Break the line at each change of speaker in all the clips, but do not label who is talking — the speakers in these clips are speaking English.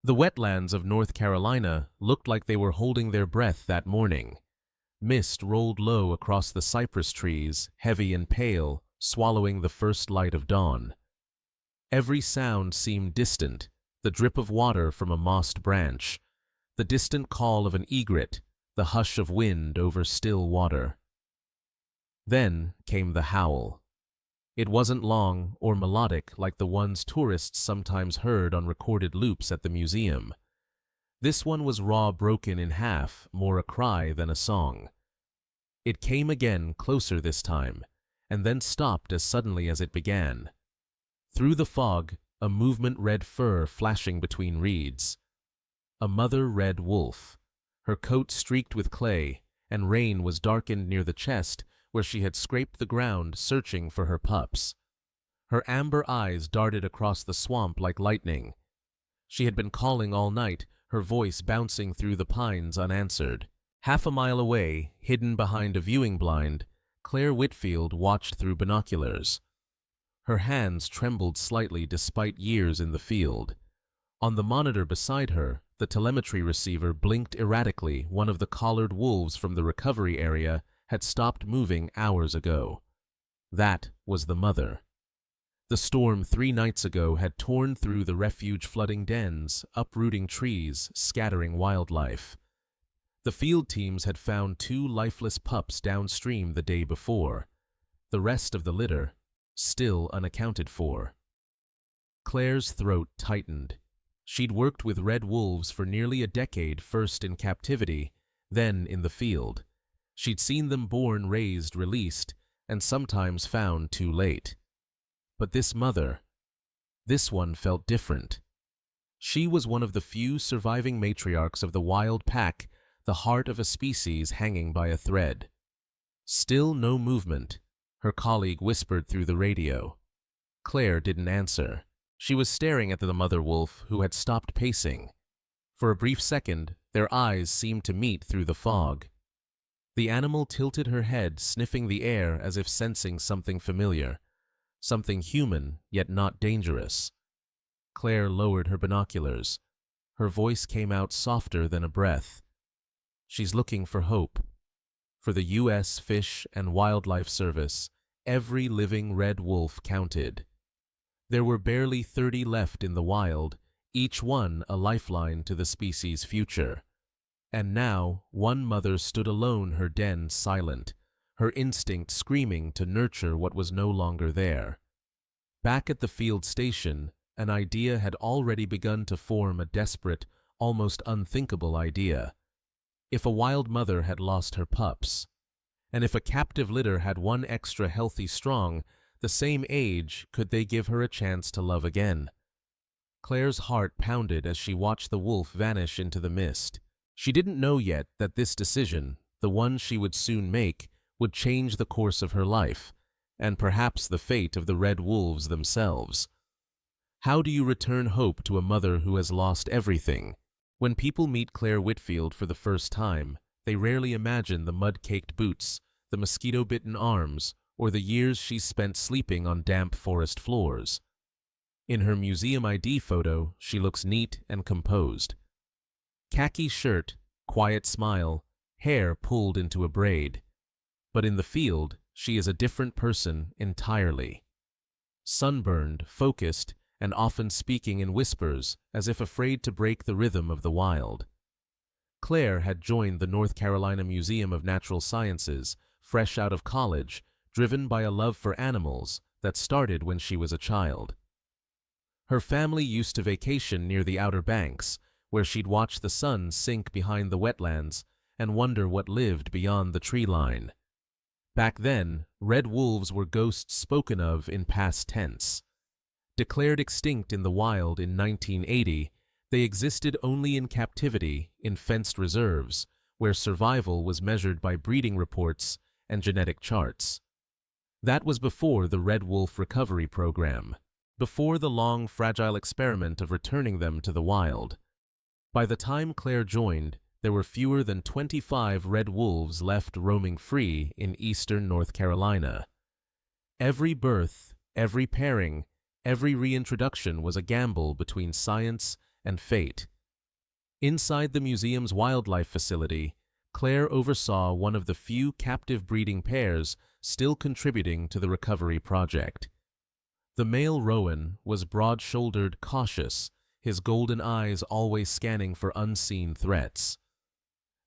The wetlands of North Carolina looked like they were holding their breath that morning. Mist rolled low across the cypress trees, heavy and pale, swallowing the first light of dawn. Every sound seemed distant, the drip of water from a mossed branch, the distant call of an egret, the hush of wind over still water. Then came the howl. It wasn't long or melodic like the ones tourists sometimes heard on recorded loops at the museum. This one was raw, broken in half, more a cry than a song. It came again, closer this time, and then stopped as suddenly as it began. Through the fog, a movement, red fur flashing between reeds. A mother red wolf. Her coat streaked with clay, and rain was darkened near the chest where she had scraped the ground searching for her pups. Her amber eyes darted across the swamp like lightning. She had been calling all night, her voice bouncing through the pines unanswered. Half a mile away, hidden behind a viewing blind, Claire Whitfield watched through binoculars. Her hands trembled slightly despite years in the field. On the monitor beside her, the telemetry receiver blinked erratically. One of the collared wolves from the recovery area had stopped moving hours ago. That was the mother. The storm 3 nights ago had torn through the refuge, flooding dens, uprooting trees, scattering wildlife. The field teams had found 2 lifeless pups downstream the day before. The rest of the litter still unaccounted for. Claire's throat tightened. She'd worked with red wolves for nearly a decade, first in captivity, then in the field. She'd seen them born, raised, released, and sometimes found too late. But this mother, this one felt different. She was one of the few surviving matriarchs of the wild pack, the heart of a species hanging by a thread. Still no movement, her colleague whispered through the radio. Claire didn't answer. She was staring at the mother wolf, who had stopped pacing. For a brief second, their eyes seemed to meet through the fog. The animal tilted her head, sniffing the air as if sensing something familiar, something human, yet not dangerous. Claire lowered her binoculars. Her voice came out softer than a breath. She's looking for hope. For the U.S. Fish and Wildlife Service, every living red wolf counted. There were barely 30 left in the wild, each one a lifeline to the species' future. And now, one mother stood alone, her den silent, her instinct screaming to nurture what was no longer there. Back at the field station, an idea had already begun to form, a desperate, almost unthinkable idea. If a wild mother had lost her pups, and if a captive litter had one extra healthy strong, the same age, could they give her a chance to love again? Claire's heart pounded as she watched the wolf vanish into the mist. She didn't know yet that this decision, the one she would soon make, would change the course of her life, and perhaps the fate of the red wolves themselves. How do you return hope to a mother who has lost everything? When people meet Claire Whitfield for the first time, they rarely imagine the mud-caked boots, the mosquito-bitten arms, or the years she's spent sleeping on damp forest floors. In her museum ID photo, she looks neat and composed. Khaki shirt, quiet smile, hair pulled into a braid. But in the field, she is a different person entirely. Sunburned, focused, and often speaking in whispers, as if afraid to break the rhythm of the wild. Claire had joined the North Carolina Museum of Natural Sciences, fresh out of college, driven by a love for animals that started when she was a child. Her family used to vacation near the Outer Banks, where she'd watch the sun sink behind the wetlands and wonder what lived beyond the tree line. Back then, red wolves were ghosts spoken of in past tense. Declared extinct in the wild in 1980, they existed only in captivity in fenced reserves, where survival was measured by breeding reports and genetic charts. That was before the Red Wolf Recovery Program, before the long, fragile experiment of returning them to the wild. By the time Claire joined, there were fewer than 25 red wolves left roaming free in eastern North Carolina. Every birth, every pairing, every reintroduction was a gamble between science and fate. Inside the museum's wildlife facility, Claire oversaw one of the few captive breeding pairs still contributing to the recovery project. The male rowan was broad-shouldered, cautious, his golden eyes always scanning for unseen threats.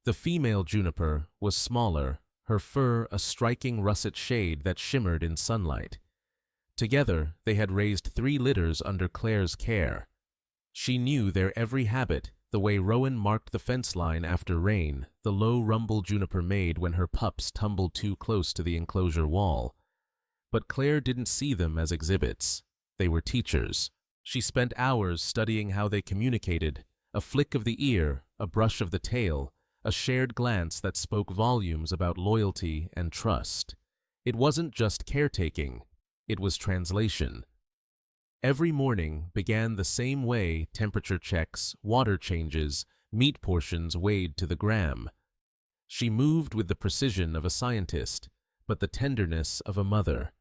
The female juniper was smaller, her fur a striking russet shade that shimmered in sunlight. Together, they had raised 3 litters under Claire's care. She knew their every habit, the way rowan marked the fence line after rain, the low rumble juniper made when her pups tumbled too close to the enclosure wall. But Claire didn't see them as exhibits. They were teachers. She spent hours studying how they communicated, a flick of the ear, a brush of the tail, a shared glance that spoke volumes about loyalty and trust. It wasn't just caretaking, it was translation. Every morning began the same way: temperature checks, water changes, meat portions weighed to the gram. She moved with the precision of a scientist, but the tenderness of a mother.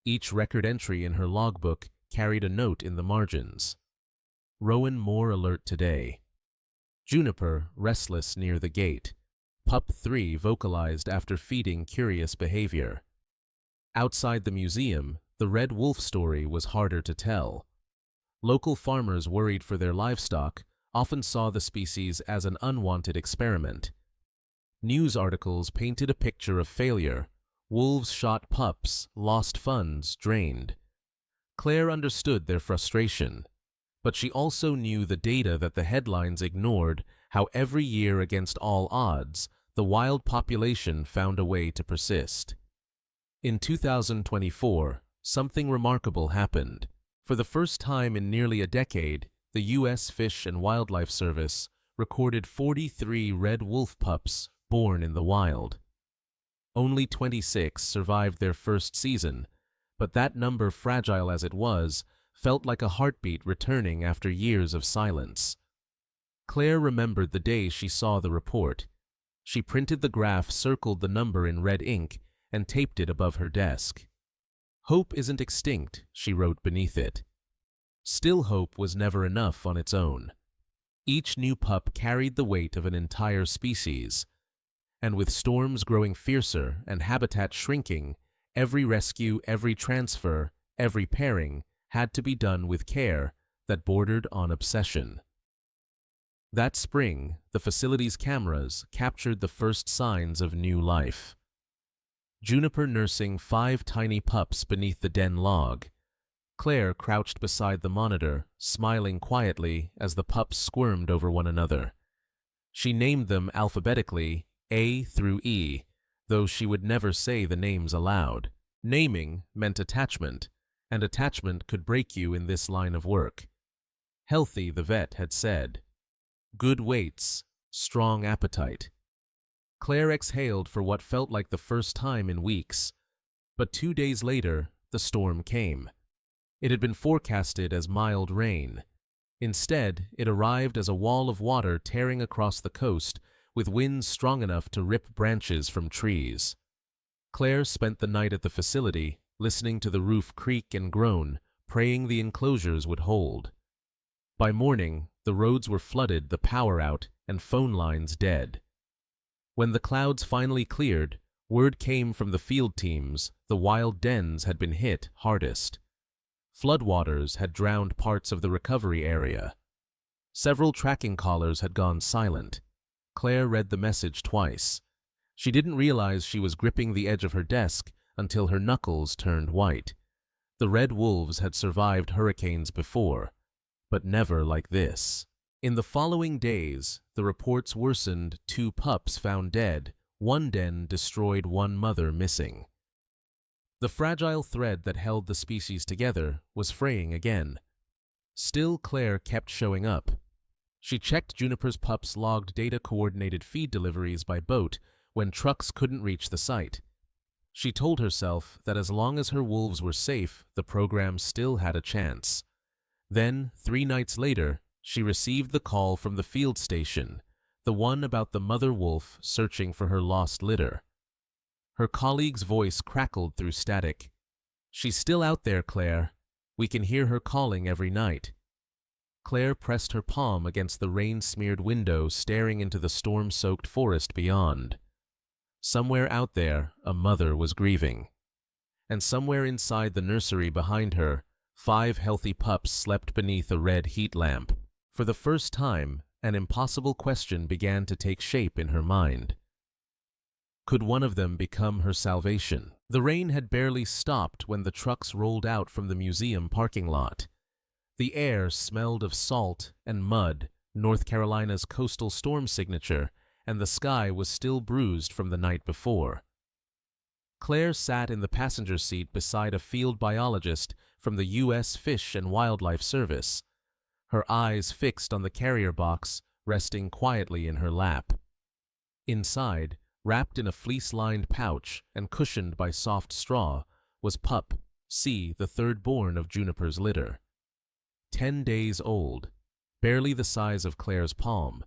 Each record entry in her logbook carried a note in the margins. Rowan more alert today. Juniper restless near the gate. Pup 3 vocalized after feeding curious behavior. Outside the museum, the red wolf story was harder to tell. Local farmers worried for their livestock often saw the species as an unwanted experiment. News articles painted a picture of failure: wolves shot pups, lost funds, drained. Claire understood their frustration, but she also knew the data that the headlines ignored: how every year, against all odds, the wild population found a way to persist. In 2024, something remarkable happened. For the first time in nearly a decade, the U.S. Fish and Wildlife Service recorded 43 red wolf pups born in the wild. Only 26 survived their first season, but that number, fragile as it was, felt like a heartbeat returning after years of silence. Claire remembered the day she saw the report. She printed the graph, circled the number in red ink, and taped it above her desk. "Hope isn't extinct," she wrote beneath it. Still, hope was never enough on its own. Each new pup carried the weight of an entire species. And with storms growing fiercer and habitat shrinking, every rescue, every transfer, every pairing had to be done with care that bordered on obsession. That spring, the facility's cameras captured the first signs of new life. Juniper nursing 5 tiny pups beneath the den log. Claire crouched beside the monitor, smiling quietly as the pups squirmed over one another. She named them alphabetically, A through E, though she would never say the names aloud. Naming meant attachment, and attachment could break you in this line of work. Healthy, the vet had said. Good weights, strong appetite. Claire exhaled for what felt like the first time in weeks. But 2 days later, the storm came. It had been forecasted as mild rain. Instead, it arrived as a wall of water tearing across the coast, with winds strong enough to rip branches from trees. Claire spent the night at the facility, listening to the roof creak and groan, praying the enclosures would hold. By morning, the roads were flooded, the power out, and phone lines dead. When the clouds finally cleared, word came from the field teams the wild dens had been hit hardest. Floodwaters had drowned parts of the recovery area. Several tracking collars had gone silent. Claire read the message twice. She didn't realize she was gripping the edge of her desk until her knuckles turned white. The red wolves had survived hurricanes before, but never like this. In the following days, the reports worsened: 2 pups found dead, 1 den destroyed, 1 mother missing. The fragile thread that held the species together was fraying again. Still, Claire kept showing up. She checked Juniper's pups' logged data-coordinated feed deliveries by boat when trucks couldn't reach the site. She told herself that as long as her wolves were safe, the program still had a chance. Then, 3 nights later, she received the call from the field station, the one about the mother wolf searching for her lost litter. Her colleague's voice crackled through static. "She's still out there, Claire. We can hear her calling every night." Claire pressed her palm against the rain-smeared window, staring into the storm-soaked forest beyond. Somewhere out there, a mother was grieving. And somewhere inside the nursery behind her, 5 healthy pups slept beneath a red heat lamp. For the first time, an impossible question began to take shape in her mind. Could one of them become her salvation? The rain had barely stopped when the trucks rolled out from the museum parking lot. The air smelled of salt and mud, North Carolina's coastal storm signature, and the sky was still bruised from the night before. Claire sat in the passenger seat beside a field biologist from the U.S. Fish and Wildlife Service, her eyes fixed on the carrier box resting quietly in her lap. Inside, wrapped in a fleece-lined pouch and cushioned by soft straw, was Pup C, the third born of Juniper's litter. 10 days old, barely the size of Claire's palm.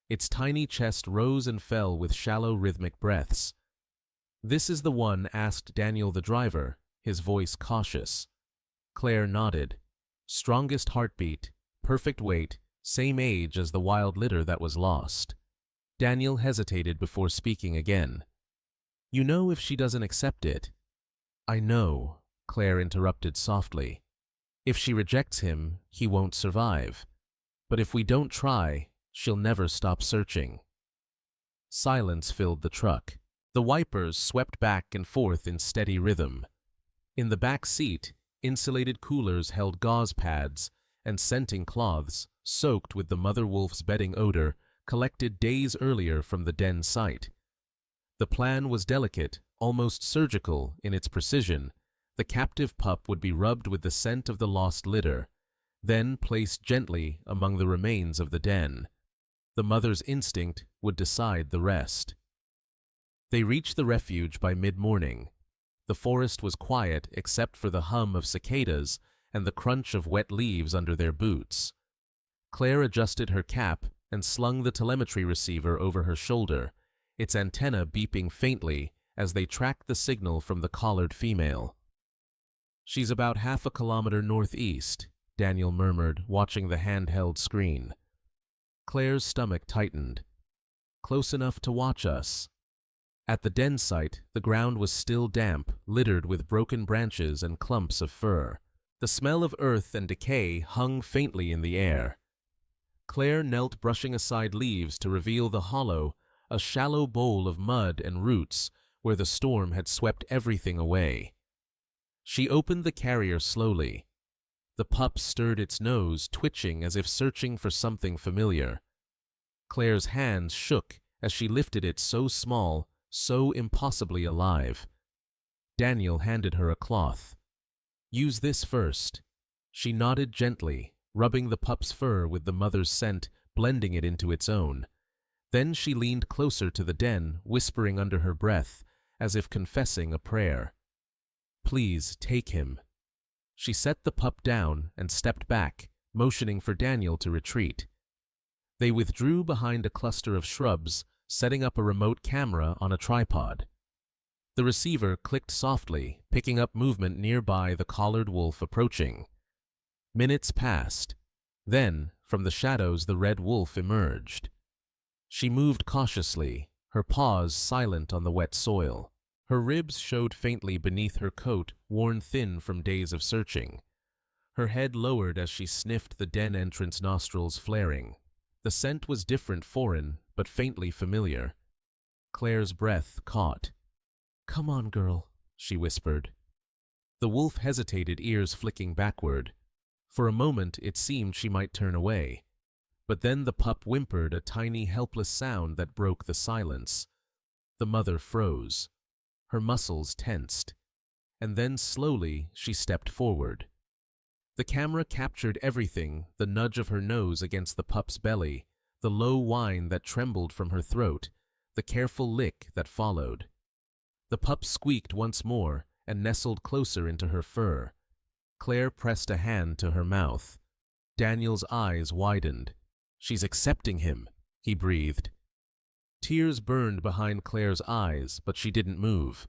Its tiny chest rose and fell with shallow rhythmic breaths. "This is the one?" asked Daniel the driver, his voice cautious. Claire nodded. Strongest heartbeat, perfect weight, same age as the wild litter that was lost. Daniel hesitated before speaking again. "You know if she doesn't accept it?" "I know," Claire interrupted softly. "If she rejects him, he won't survive. But if we don't try, she'll never stop searching." Silence filled the truck. The wipers swept back and forth in steady rhythm. In the back seat, insulated coolers held gauze pads, and scenting cloths, soaked with the mother wolf's bedding odor, collected days earlier from the den site. The plan was delicate, almost surgical in its precision. The captive pup would be rubbed with the scent of the lost litter, then placed gently among the remains of the den. The mother's instinct would decide the rest. They reached the refuge by mid-morning. The forest was quiet except for the hum of cicadas and the crunch of wet leaves under their boots. Claire adjusted her cap and slung the telemetry receiver over her shoulder, its antenna beeping faintly as they tracked the signal from the collared female. "She's about half a kilometer northeast," Daniel murmured, watching the handheld screen. Claire's stomach tightened. "Close enough to watch us." At the den site, the ground was still damp, littered with broken branches and clumps of fur. The smell of earth and decay hung faintly in the air. Claire knelt, brushing aside leaves to reveal the hollow, a shallow bowl of mud and roots where the storm had swept everything away. She opened the carrier slowly. The pup stirred its nose, twitching as if searching for something familiar. Claire's hands shook as she lifted it, so small, so impossibly alive. Daniel handed her a cloth. "Use this first." She nodded gently, rubbing the pup's fur with the mother's scent, blending it into its own. Then she leaned closer to the den, whispering under her breath, as if confessing a prayer. "Please take him." She set the pup down and stepped back, motioning for Daniel to retreat. They withdrew behind a cluster of shrubs, setting up a remote camera on a tripod. The receiver clicked softly, picking up movement nearby, the collared wolf approaching. Minutes passed. Then, from the shadows, the red wolf emerged. She moved cautiously, her paws silent on the wet soil. Her ribs showed faintly beneath her coat, worn thin from days of searching. Her head lowered as she sniffed the den entrance, nostrils flaring. The scent was different, foreign, but faintly familiar. Claire's breath caught. "Come on, girl," she whispered. The wolf hesitated, ears flicking backward. For a moment it seemed she might turn away. But then the pup whimpered, a tiny, helpless sound that broke the silence. The mother froze. Her muscles tensed. And then slowly she stepped forward. The camera captured everything, the nudge of her nose against the pup's belly, the low whine that trembled from her throat, the careful lick that followed. The pup squeaked once more and nestled closer into her fur. Claire pressed a hand to her mouth. Daniel's eyes widened. "She's accepting him," he breathed. Tears burned behind Claire's eyes, but she didn't move.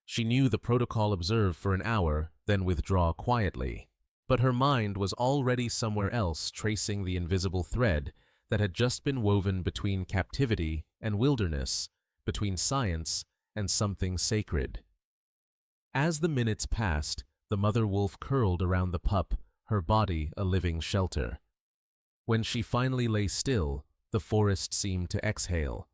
She knew the protocol: observe for an hour, then withdraw quietly. But her mind was already somewhere else, tracing the invisible thread that had just been woven between captivity and wilderness, between science and something sacred. As the minutes passed, the mother wolf curled around the pup, her body a living shelter. When she finally lay still, the forest seemed to exhale.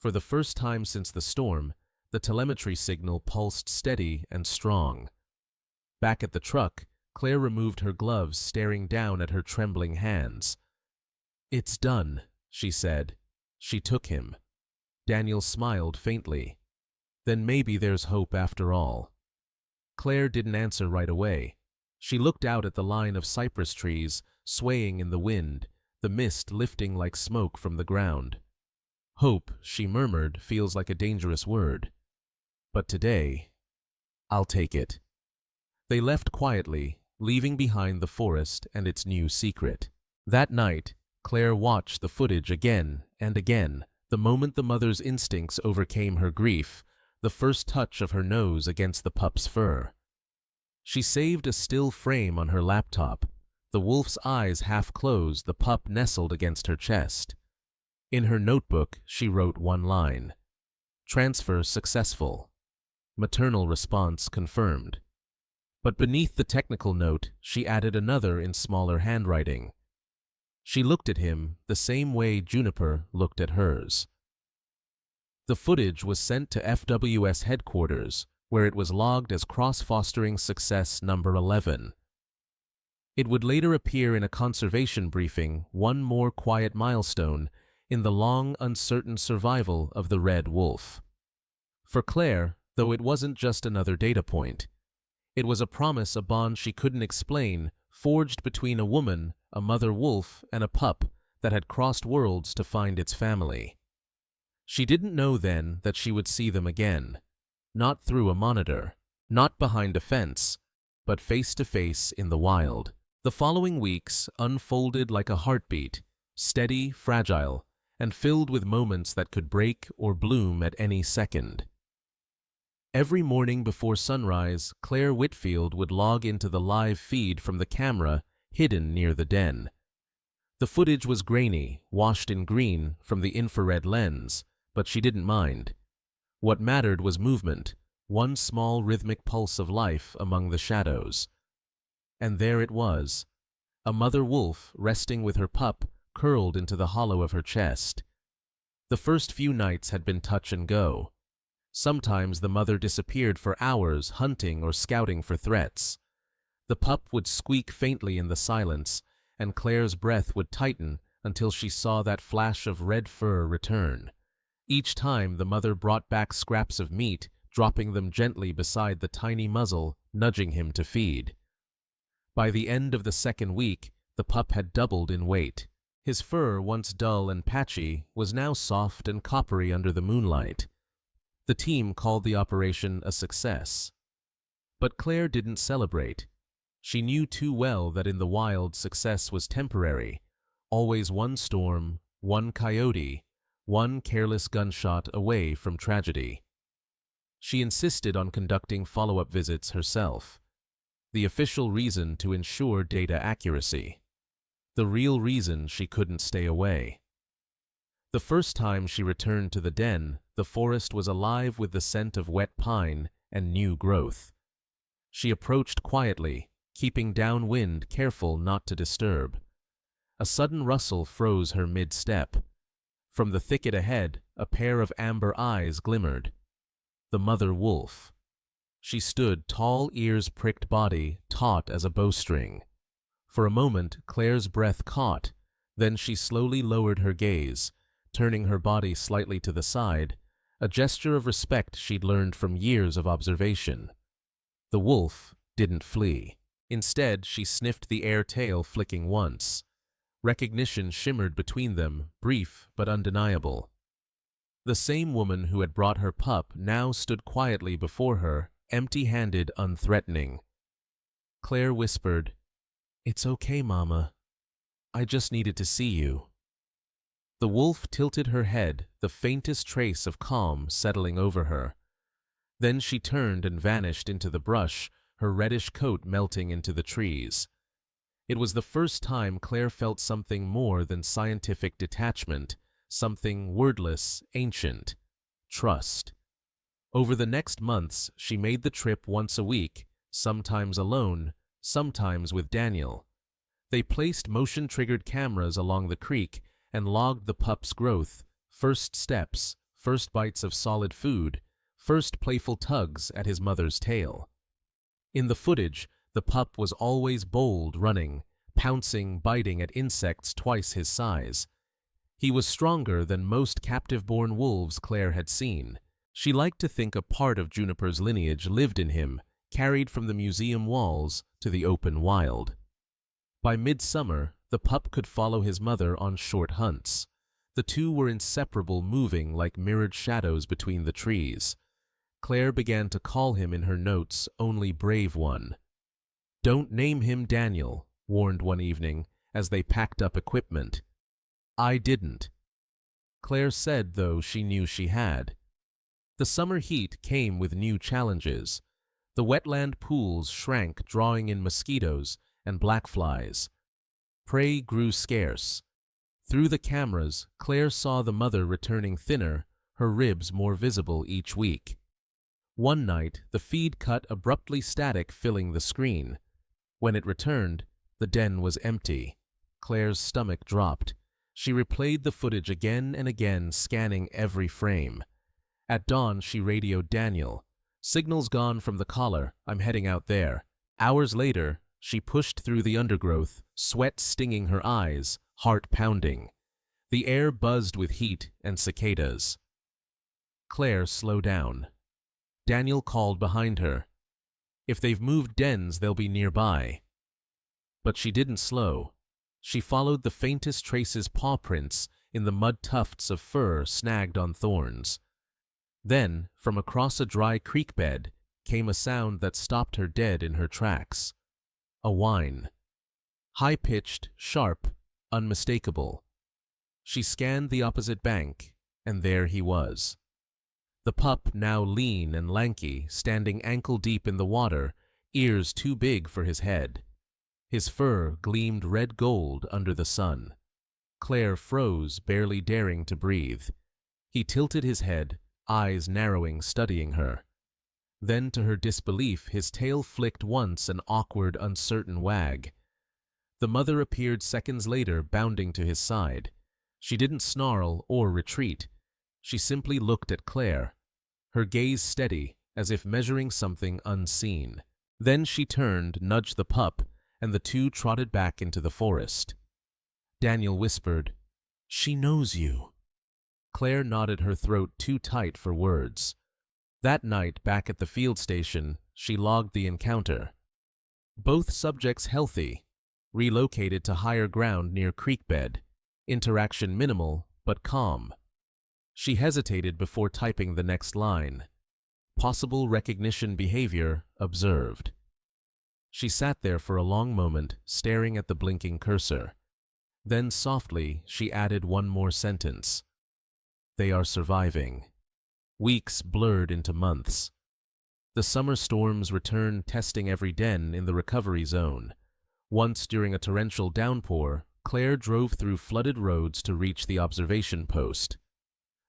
For the first time since the storm, the telemetry signal pulsed steady and strong. Back at the truck, Claire removed her gloves, staring down at her trembling hands. "It's done," she said. She took him. Daniel smiled faintly. "Then maybe there's hope after all." Claire didn't answer right away. She looked out at the line of cypress trees, swaying in the wind, the mist lifting like smoke from the ground. "Hope," she murmured, "feels like a dangerous word. But today, I'll take it." They left quietly, leaving behind the forest and its new secret. That night, Claire watched the footage again and again, the moment the mother's instincts overcame her grief, the first touch of her nose against the pup's fur. She saved a still frame on her laptop, the wolf's eyes half closed, the pup nestled against her chest. In her notebook, she wrote one line: "Transfer successful. Maternal response confirmed." But beneath the technical note, she added another in smaller handwriting. She looked at him the same way Juniper looked at hers. The footage was sent to FWS headquarters, where it was logged as cross-fostering success number 11. It would later appear in a conservation briefing, one more quiet milestone in the long, uncertain survival of the red wolf. For Claire, though, it wasn't just another data point. It was a promise, a bond she couldn't explain, forged between a woman, a mother wolf, and a pup that had crossed worlds to find its family. She didn't know then that she would see them again. Not through a monitor, not behind a fence, but face to face in the wild. The following weeks unfolded like a heartbeat, steady, fragile, and filled with moments that could break or bloom at any second. Every morning before sunrise, Claire Whitfield would log into the live feed from the camera hidden near the den. The footage was grainy, washed in green from the infrared lens, but she didn't mind. What mattered was movement, one small rhythmic pulse of life among the shadows. And there it was, a mother wolf resting with her pup curled into the hollow of her chest. The first few nights had been touch and go. Sometimes the mother disappeared for hours, hunting or scouting for threats. The pup would squeak faintly in the silence, and Claire's breath would tighten until she saw that flash of red fur return. Each time the mother brought back scraps of meat, dropping them gently beside the tiny muzzle, nudging him to feed. By the end of the second week, the pup had doubled in weight. His fur, once dull and patchy, was now soft and coppery under the moonlight. The team called the operation a success. But Claire didn't celebrate. She knew too well that in the wild, success was temporary, always one storm, one coyote, one careless gunshot away from tragedy. She insisted on conducting follow-up visits herself. The official reason to ensure data accuracy. The real reason she couldn't stay away. The first time she returned to the den, the forest was alive with the scent of wet pine and new growth. She approached quietly, keeping downwind, careful not to disturb. A sudden rustle froze her mid-step. From the thicket ahead, a pair of amber eyes glimmered. The mother wolf. She stood, tall, ears pricked, body taut as a bowstring. For a moment, Claire's breath caught, then she slowly lowered her gaze, turning her body slightly to the side, a gesture of respect she'd learned from years of observation. The wolf didn't flee. Instead, she sniffed the air, tail flicking once. Recognition shimmered between them, brief but undeniable. The same woman who had brought her pup now stood quietly before her, empty-handed, unthreatening. Claire whispered, "It's okay, Mama. I just needed to see you." The wolf tilted her head, the faintest trace of calm settling over her. Then she turned and vanished into the brush, her reddish coat melting into the trees. It was the first time Claire felt something more than scientific detachment, something wordless, ancient: trust. Over the next months, she made the trip once a week, sometimes alone, sometimes with Daniel. They placed motion-triggered cameras along the creek and logged the pup's growth, first steps, first bites of solid food, first playful tugs at his mother's tail. In the footage, the pup was always bold, running, pouncing, biting at insects twice his size. He was stronger than most captive-born wolves Claire had seen. She liked to think a part of Juniper's lineage lived in him, carried from the museum walls to the open wild. By midsummer, the pup could follow his mother on short hunts. The two were inseparable, moving like mirrored shadows between the trees. Claire began to call him in her notes only Brave One. "Don't name him Daniel," warned one evening as they packed up equipment. "I didn't." Claire said, though she knew she had. The summer heat came with new challenges. The wetland pools shrank, drawing in mosquitoes and black flies. Prey grew scarce. Through the cameras, Claire saw the mother returning thinner, her ribs more visible each week. One night, the feed cut abruptly, static filling the screen. When it returned, the den was empty. Claire's stomach dropped. She replayed the footage again and again, scanning every frame. At dawn, she radioed Daniel. "Signal's gone from the collar. I'm heading out there." Hours later, she pushed through the undergrowth, sweat stinging her eyes, heart pounding. The air buzzed with heat and cicadas. Claire, slow down. Daniel called behind her. "If they've moved dens, they'll be nearby." But she didn't slow. She followed the faintest traces, paw prints in the mud, tufts of fur snagged on thorns. Then, from across a dry creek bed, came a sound that stopped her dead in her tracks. A whine. High-pitched, sharp, unmistakable. She scanned the opposite bank, and there he was. The pup, now lean and lanky, standing ankle-deep in the water, ears too big for his head. His fur gleamed red-gold under the sun. Claire froze, barely daring to breathe. He tilted his head, eyes narrowing, studying her. Then, to her disbelief, his tail flicked once, an awkward, uncertain wag. The mother appeared seconds later, bounding to his side. She didn't snarl or retreat. She simply looked at Claire, her gaze steady, as if measuring something unseen. Then she turned, nudged the pup, and the two trotted back into the forest. Daniel whispered, "She knows you." Claire nodded, her throat too tight for words. That night, back at the field station, she logged the encounter. Both subjects healthy, relocated to higher ground near creek bed. Interaction minimal, but calm. She hesitated before typing the next line. Possible recognition behavior observed. She sat there for a long moment, staring at the blinking cursor. Then softly, she added one more sentence. They are surviving. Weeks blurred into months. The summer storms returned, testing every den in the recovery zone. Once, during a torrential downpour, Claire drove through flooded roads to reach the observation post.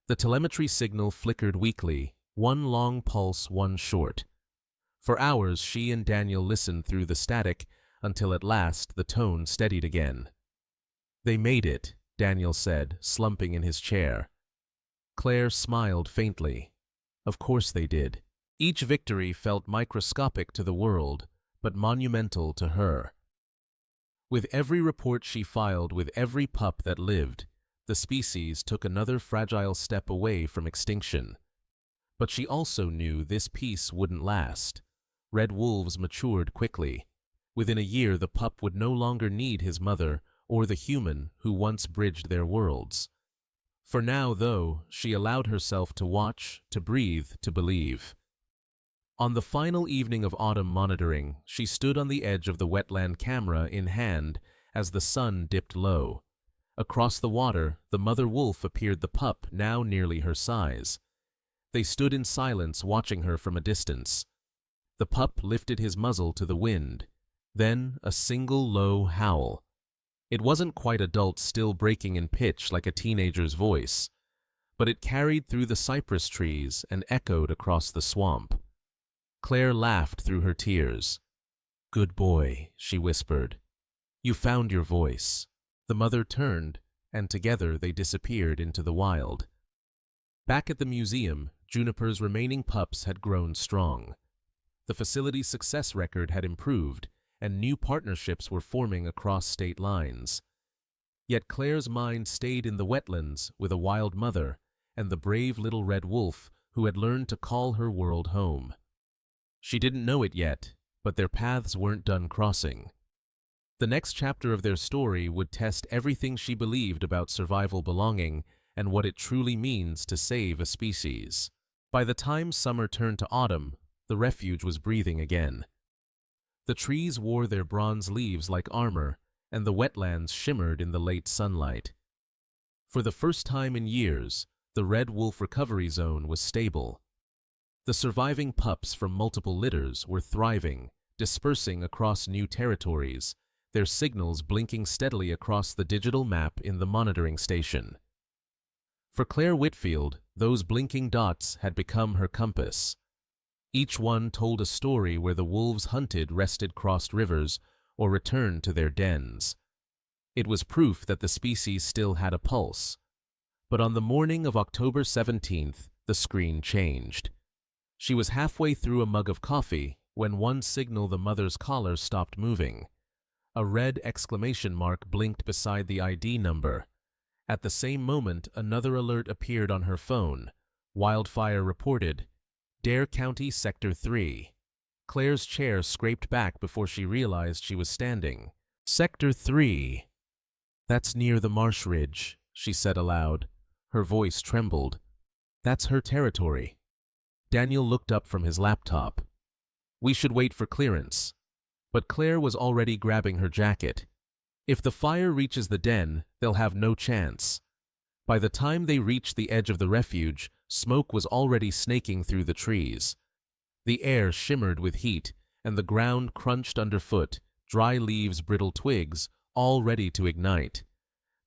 The telemetry signal flickered weakly, one long pulse, one short. For hours, she and Daniel listened through the static until at last the tone steadied again. "They made it," Daniel said, slumping in his chair. Claire smiled faintly. Of course they did. Each victory felt microscopic to the world, but monumental to her. With every report she filed, with every pup that lived, the species took another fragile step away from extinction. But she also knew this peace wouldn't last. Red wolves matured quickly. Within a year, the pup would no longer need his mother or the human who once bridged their worlds. For now, though, she allowed herself to watch, to breathe, to believe. On the final evening of autumn monitoring, she stood on the edge of the wetland, camera in hand, as the sun dipped low. Across the water, the mother wolf appeared, the pup now nearly her size. They stood in silence, watching her from a distance. The pup lifted his muzzle to the wind. Then a single low howl. It wasn't quite adult, still breaking in pitch like a teenager's voice, but it carried through the cypress trees and echoed across the swamp. Claire laughed through her tears. "Good boy," she whispered. "You found your voice." The mother turned, and together they disappeared into the wild. Back at the museum, Juniper's remaining pups had grown strong. The facility's success record had improved, and new partnerships were forming across state lines. Yet Claire's mind stayed in the wetlands with a wild mother and the brave little red wolf who had learned to call her world home. She didn't know it yet, but their paths weren't done crossing. The next chapter of their story would test everything she believed about survival belonging and what it truly means to save a species. By the time summer turned to autumn, the refuge was breathing again. The trees wore their bronze leaves like armor, and the wetlands shimmered in the late sunlight. For the first time in years, the Red Wolf Recovery Zone was stable. The surviving pups from multiple litters were thriving, dispersing across new territories, their signals blinking steadily across the digital map in the monitoring station. For Claire Whitfield, those blinking dots had become her compass. Each one told a story where the wolves hunted rested-crossed rivers or returned to their dens. It was proof that the species still had a pulse. But on the morning of October 17th, the screen changed. She was halfway through a mug of coffee when one signal the mother's collar stopped moving. A red exclamation mark blinked beside the ID number. At the same moment, another alert appeared on her phone. Wildfire reported. Dare County, Sector 3. Claire's chair scraped back before she realized she was standing. Sector 3. "That's near the marsh ridge," she said aloud. Her voice trembled. "That's her territory." Daniel looked up from his laptop. "We should wait for clearance." But Claire was already grabbing her jacket. If the fire reaches the den, they'll have no chance. By the time they reached the edge of the refuge, smoke was already snaking through the trees. The air shimmered with heat, and the ground crunched underfoot, dry leaves, brittle twigs, all ready to ignite.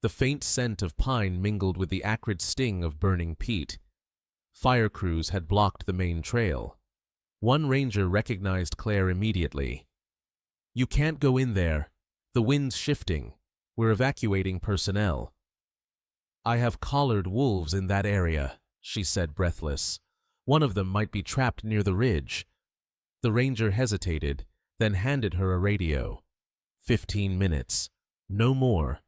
The faint scent of pine mingled with the acrid sting of burning peat. Fire crews had blocked the main trail. One ranger recognized Claire immediately. "You can't go in there. The wind's shifting. We're evacuating personnel." "I have collared wolves in that area," she said, breathless. "One of them might be trapped near the ridge." The ranger hesitated, then handed her a radio. 15 minutes. No more.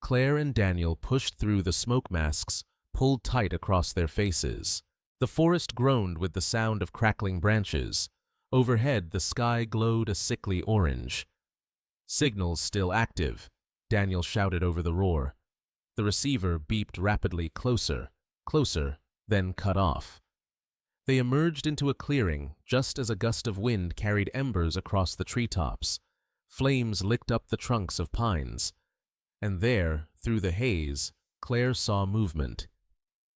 Claire and Daniel pushed through the smoke masks, pulled tight across their faces. The forest groaned with the sound of crackling branches. Overhead, the sky glowed a sickly orange. "Signals still active," Daniel shouted over the roar. The receiver beeped rapidly, closer, then cut off. They emerged into a clearing just as a gust of wind carried embers across the treetops. Flames licked up the trunks of pines. And there, through the haze, Claire saw movement.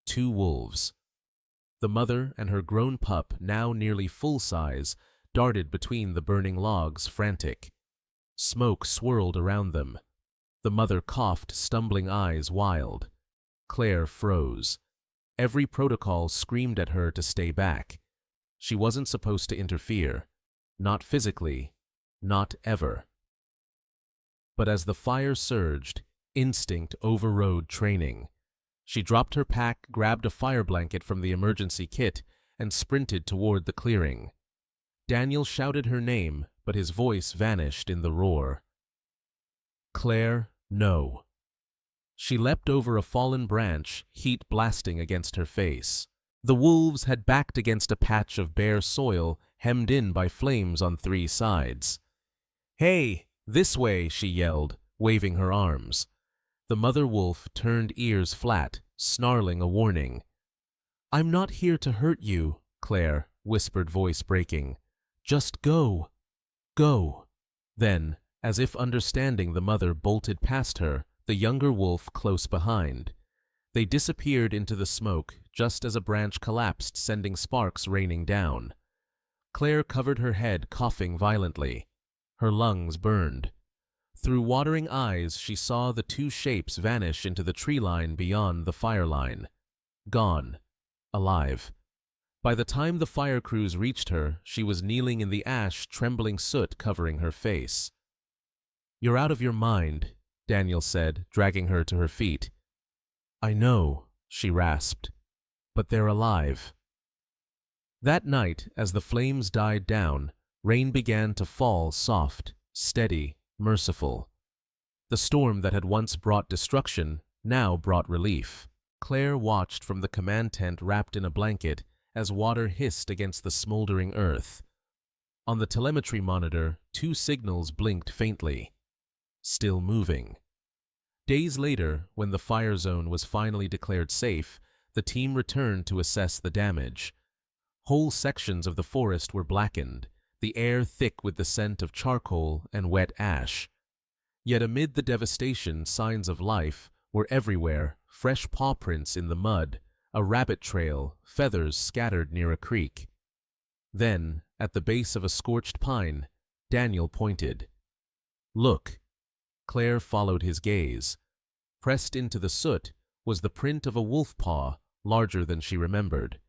2 wolves. The mother and her grown pup, now nearly full size, darted between the burning logs, frantic. Smoke swirled around them. The mother coughed, stumbling eyes wild. Claire froze. Every protocol screamed at her to stay back. She wasn't supposed to interfere. Not physically. Not ever. But as the fire surged, instinct overrode training. She dropped her pack, grabbed a fire blanket from the emergency kit, and sprinted toward the clearing. Daniel shouted her name, but his voice vanished in the roar. "Claire, no." She leapt over a fallen branch, heat blasting against her face. The wolves had backed against a patch of bare soil, hemmed in by flames on 3 sides. "Hey, this way," she yelled, waving her arms. The mother wolf turned ears flat, snarling a warning. "I'm not here to hurt you," Claire, whispered, voice breaking. "Just go. Go." Then, as if understanding, the mother bolted past her, the younger wolf close behind. They disappeared into the smoke just as a branch collapsed, sending sparks raining down. Claire covered her head, coughing violently. Her lungs burned. Through watering eyes, she saw the two shapes vanish into the tree line beyond the fire line. Gone. Alive. By the time the fire crews reached her, she was kneeling in the ash, trembling soot covering her face. "You're out of your mind," Daniel said, dragging her to her feet. "I know," she rasped, "but they're alive." That night, as the flames died down, rain began to fall, soft, steady, merciful. The storm that had once brought destruction now brought relief. Claire watched from the command tent wrapped in a blanket as water hissed against the smoldering earth. On the telemetry monitor, 2 signals blinked faintly. Still moving. Days later, when the fire zone was finally declared safe, the team returned to assess the damage. Whole sections of the forest were blackened, the air thick with the scent of charcoal and wet ash. Yet amid the devastation, signs of life were everywhere: fresh paw prints in the mud, a rabbit trail, feathers scattered near a creek. Then, at the base of a scorched pine, Daniel pointed. "Look." Claire followed his gaze. Pressed into the soot was the print of a wolf paw, larger than she remembered.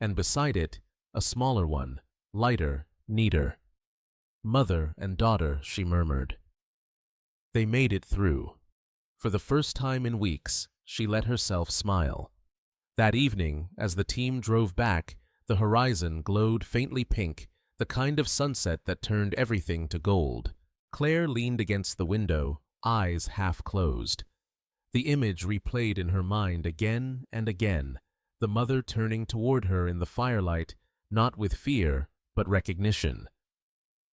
And beside it, a smaller one, lighter, neater. "Mother and daughter," she murmured. They made it through. For the first time in weeks, she let herself smile. That evening, as the team drove back, the horizon glowed faintly pink, the kind of sunset that turned everything to gold. Claire leaned against the window, eyes half closed. The image replayed in her mind again and again, the mother turning toward her in the firelight, not with fear, but recognition.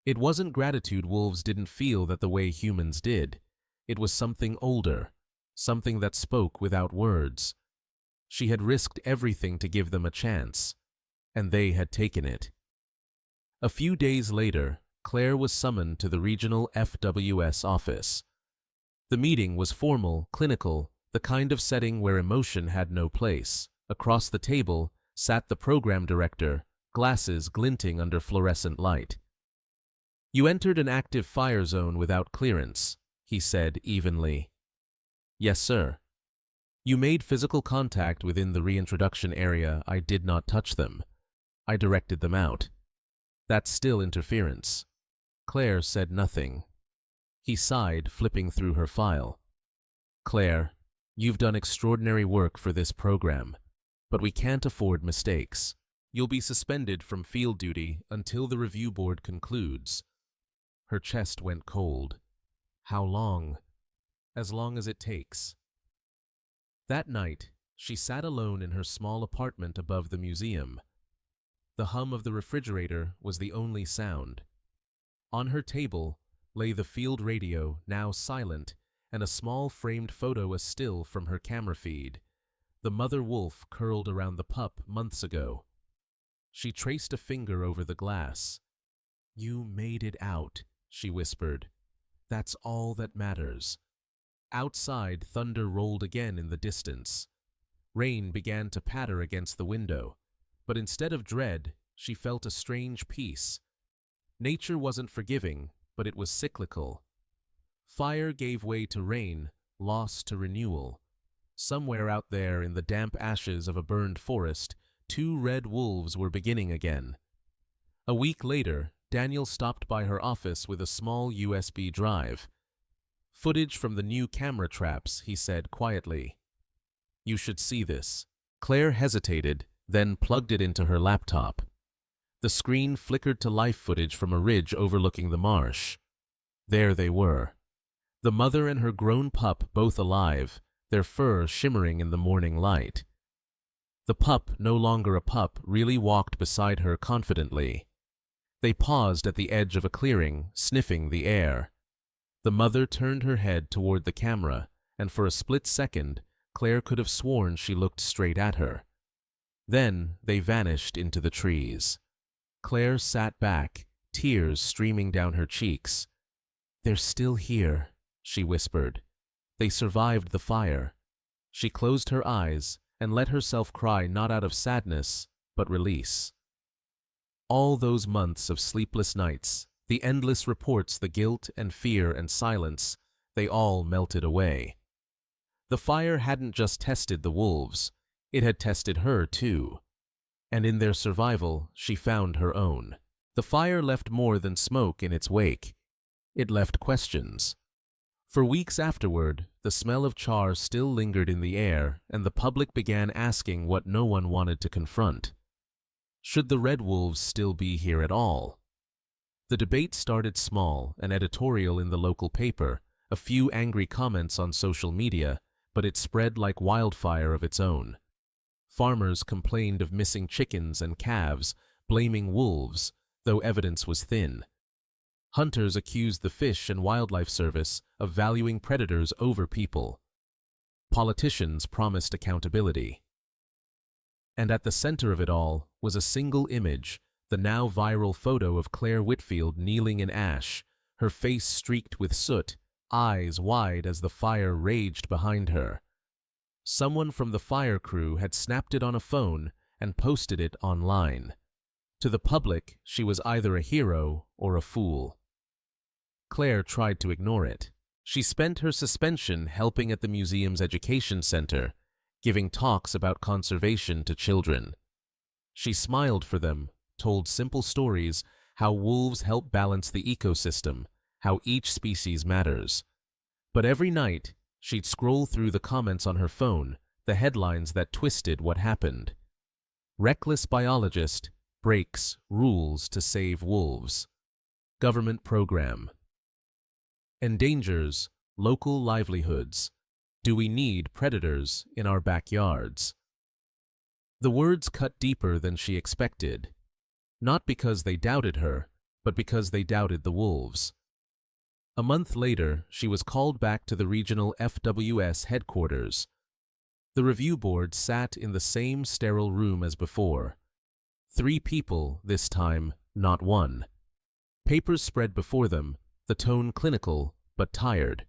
It wasn't gratitude wolves didn't feel that the way humans did. It was something older, something that spoke without words. She had risked everything to give them a chance, and they had taken it. A few days later, Claire was summoned to the regional FWS office. The meeting was formal, clinical, the kind of setting where emotion had no place. Across the table sat the program director, glasses glinting under fluorescent light. "You entered an active fire zone without clearance," he said evenly. "Yes, sir." "You made physical contact within the reintroduction area. I did not touch them. I directed them out. That's still interference." Claire said nothing. He sighed, flipping through her file. "Claire, you've done extraordinary work for this program, but we can't afford mistakes. You'll be suspended from field duty until the review board concludes." Her chest went cold. "How long?" "As long as it takes." That night, she sat alone in her small apartment above the museum. The hum of the refrigerator was the only sound. On her table lay the field radio, now silent, and a small framed photo, a still from her camera feed. The mother wolf curled around the pup months ago. She traced a finger over the glass. "You made it out," she whispered. "That's all that matters." Outside, thunder rolled again in the distance. Rain began to patter against the window, but instead of dread, she felt a strange peace. Nature wasn't forgiving, but it was cyclical. Fire gave way to rain, loss to renewal. Somewhere out there in the damp ashes of a burned forest, 2 red wolves were beginning again. A week later, Daniel stopped by her office with a small USB drive. "Footage from the new camera traps," he said quietly. "You should see this." Claire hesitated, then plugged it into her laptop. The screen flickered to life footage from a ridge overlooking the marsh. There they were. The mother and her grown pup both alive, their fur shimmering in the morning light. The pup, no longer a pup, really walked beside her confidently. They paused at the edge of a clearing, sniffing the air. The mother turned her head toward the camera, and for a split second, Claire could have sworn she looked straight at her. Then they vanished into the trees. Claire sat back, tears streaming down her cheeks. "They're still here," she whispered. "They survived the fire." She closed her eyes and let herself cry, not out of sadness, but release. All those months of sleepless nights, The endless reports, the guilt and fear and silence, they all melted away. The fire hadn't just tested the wolves, it had tested her too. And in their survival, she found her own. The fire left more than smoke in its wake. It left questions. For weeks afterward, the smell of char still lingered in the air, and the public began asking what no one wanted to confront. Should the red wolves still be here at all? The debate started small, an editorial in the local paper, a few angry comments on social media, but it spread like wildfire of its own. Farmers complained of missing chickens and calves, blaming wolves, though evidence was thin. Hunters accused the Fish and Wildlife Service of valuing predators over people. Politicians promised accountability. And at the center of it all was a single image, the now viral photo of Claire Whitfield kneeling in ash, her face streaked with soot, eyes wide as the fire raged behind her. Someone from the fire crew had snapped it on a phone and posted it online. To the public, she was either a hero or a fool. Claire tried to ignore it. She spent her suspension helping at the museum's education center, giving talks about conservation to children. She smiled for them, told simple stories, how wolves help balance the ecosystem, how each species matters. But every night, she'd scroll through the comments on her phone, the headlines that twisted what happened. Reckless biologist breaks rules to save wolves. Government program. Endangers local livelihoods. Do we need predators in our backyards? The words cut deeper than she expected, not because they doubted her, but because they doubted the wolves. A month later, she was called back to the regional FWS headquarters. The review board sat in the same sterile room as before. 3 people, this time, not one. Papers spread before them, the tone clinical, but tired.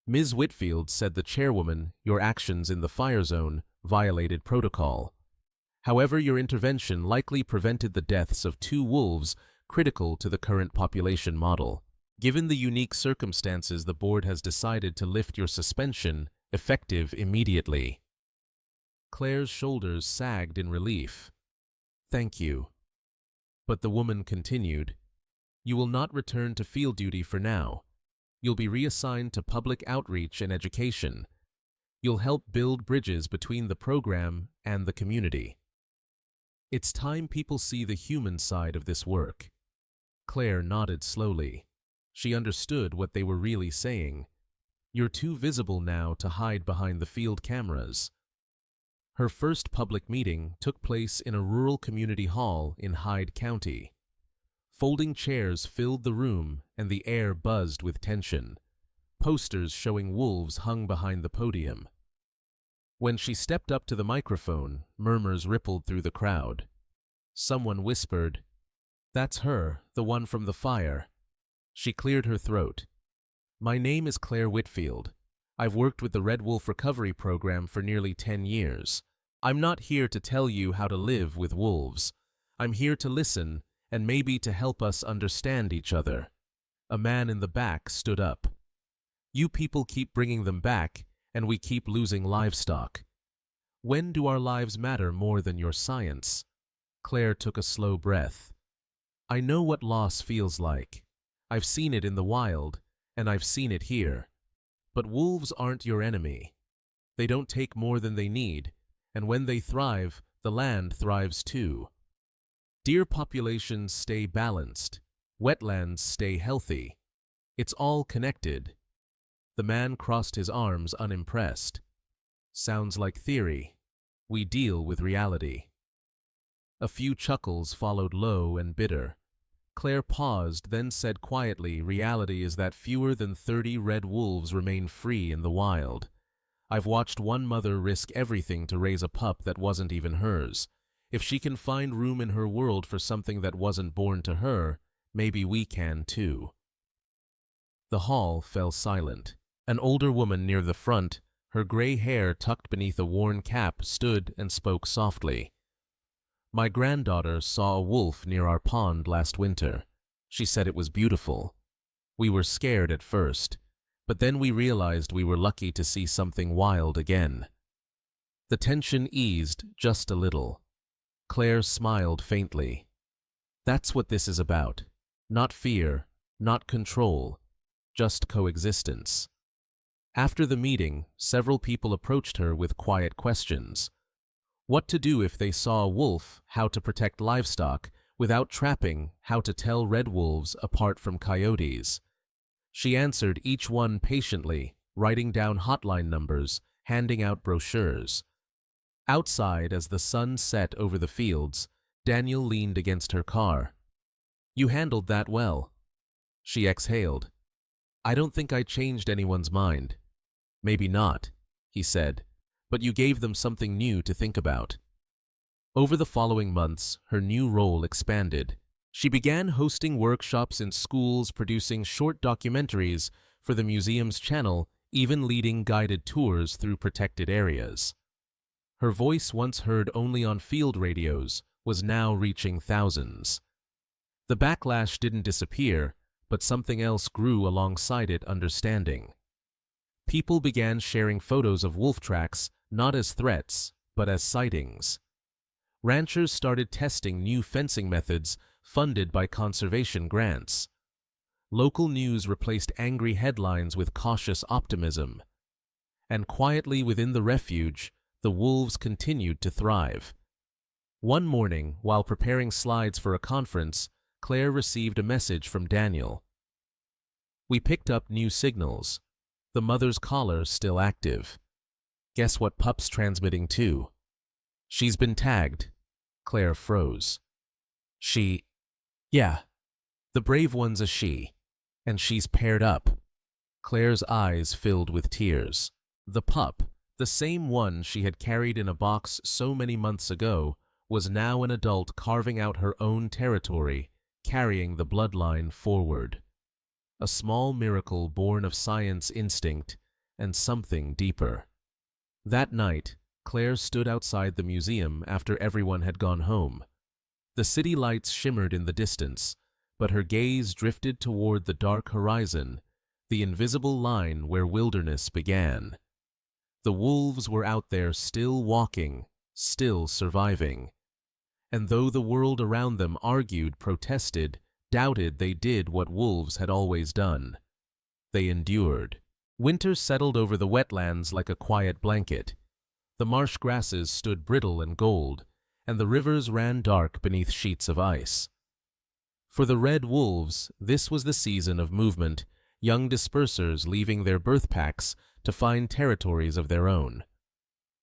Ms. Whitfield said the chairwoman, your actions in the fire zone violated protocol. However, your intervention likely prevented the deaths of 2 wolves critical to the current population model. Given the unique circumstances, the board has decided to lift your suspension, effective immediately. Claire's shoulders sagged in relief. Thank you. But the woman continued, you will not return to field duty for now. You'll be reassigned to public outreach and education. You'll help build bridges between the program and the community. It's time people see the human side of this work. Claire nodded slowly. She understood what they were really saying. You're too visible now to hide behind the field cameras. Her first public meeting took place in a rural community hall in Hyde County. Folding chairs filled the room and the air buzzed with tension. Posters showing wolves hung behind the podium. When she stepped up to the microphone, murmurs rippled through the crowd. Someone whispered, "That's her, the one from the fire." She cleared her throat. "My name is Claire Whitfield. I've worked with the Red Wolf Recovery Program for nearly 10 years. I'm not here to tell you how to live with wolves. I'm here to listen and maybe to help us understand each other." A man in the back stood up. "You people keep bringing them back, and we keep losing livestock. When do our lives matter more than your science?" Claire took a slow breath. "I know what loss feels like. I've seen it in the wild, and I've seen it here. But wolves aren't your enemy. They don't take more than they need, and when they thrive, the land thrives too. Deer populations stay balanced. Wetlands stay healthy. It's all connected." The man crossed his arms unimpressed. "Sounds like theory. We deal with reality." A few chuckles followed, low and bitter. Claire paused, then said quietly, "Reality is that fewer than 30 red wolves remain free in the wild. I've watched one mother risk everything to raise a pup that wasn't even hers. If she can find room in her world for something that wasn't born to her, maybe we can too." The hall fell silent. An older woman near the front, her gray hair tucked beneath a worn cap, stood and spoke softly. "My granddaughter saw a wolf near our pond last winter. She said it was beautiful. We were scared at first, but then we realized we were lucky to see something wild again. The tension eased just a little. Claire smiled faintly. That's what this is about. Not fear, not control, just coexistence. After the meeting, several people approached her with quiet questions. What to do if they saw a wolf, how to protect livestock, without trapping, how to tell red wolves apart from coyotes. She answered each one patiently, writing down hotline numbers, handing out brochures. Outside, as the sun set over the fields, Daniel leaned against her car. "You handled that well." She exhaled. "I don't think I changed anyone's mind." "Maybe not," he said, "but you gave them something new to think about." Over the following months, her new role expanded. She began hosting workshops in schools, producing short documentaries for the museum's channel, even leading guided tours through protected areas. Her voice, once heard only on field radios, was now reaching thousands. The backlash didn't disappear, but something else grew alongside it: understanding. People began sharing photos of wolf tracks, not as threats, but as sightings. Ranchers started testing new fencing methods funded by conservation grants. Local news replaced angry headlines with cautious optimism. And quietly within the refuge, the wolves continued to thrive. One morning, while preparing slides for a conference, Claire received a message from Daniel. "We picked up new signals. The mother's collar still active. Guess what pup's transmitting to?" "She's been tagged." Claire froze. "She..." "Yeah. The brave one's a she. And she's paired up." Claire's eyes filled with tears. The pup, the same one she had carried in a box so many months ago, was now an adult carving out her own territory, carrying the bloodline forward. A small miracle born of science, instinct, and something deeper. That night, Claire stood outside the museum after everyone had gone home. The city lights shimmered in the distance, but her gaze drifted toward the dark horizon, the invisible line where wilderness began. The wolves were out there, still walking, still surviving. And though the world around them argued, protested, doubted, they did what wolves had always done. They endured. Winter settled over the wetlands like a quiet blanket. The marsh grasses stood brittle and gold, and the rivers ran dark beneath sheets of ice. For the red wolves, this was the season of movement, young dispersers leaving their birth packs to find territories of their own.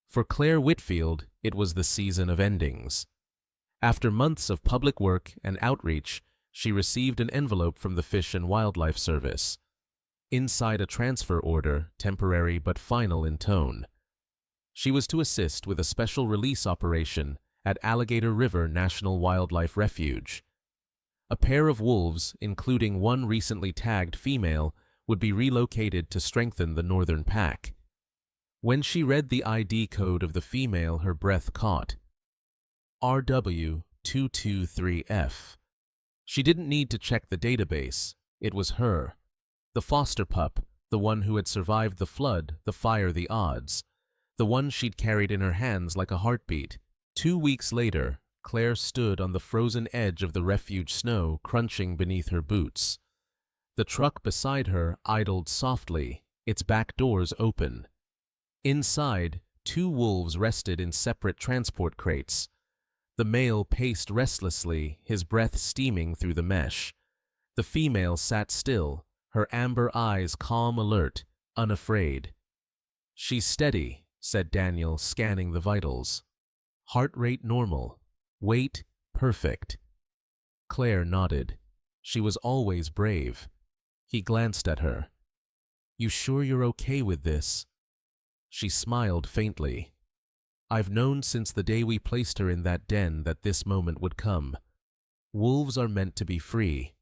For Claire Whitfield, it was the season of endings. After months of public work and outreach, she received an envelope from the Fish and Wildlife Service. Inside, a transfer order, temporary but final in tone. She was to assist with a special release operation at Alligator River National Wildlife Refuge. A pair of wolves, including one recently tagged female, would be relocated to strengthen the northern pack. When she read the ID code of the female, her breath caught. RW223F. She didn't need to check the database. It was her. The foster pup, the one who had survived the flood, the fire, the odds. The one she'd carried in her hands like a heartbeat. 2 weeks later, Claire stood on the frozen edge of the refuge snow, crunching beneath her boots. The truck beside her idled softly, its back doors open. Inside, 2 wolves rested in separate transport crates. The male paced restlessly, his breath steaming through the mesh. The female sat still, her amber eyes calm, alert, unafraid. "She's steady," said Daniel, scanning the vitals. "Heart rate normal. Weight perfect." Claire nodded. She was always brave. He glanced at her. "You sure you're okay with this?" She smiled faintly. "I've known since the day we placed her in that den that this moment would come. Wolves are meant to be free.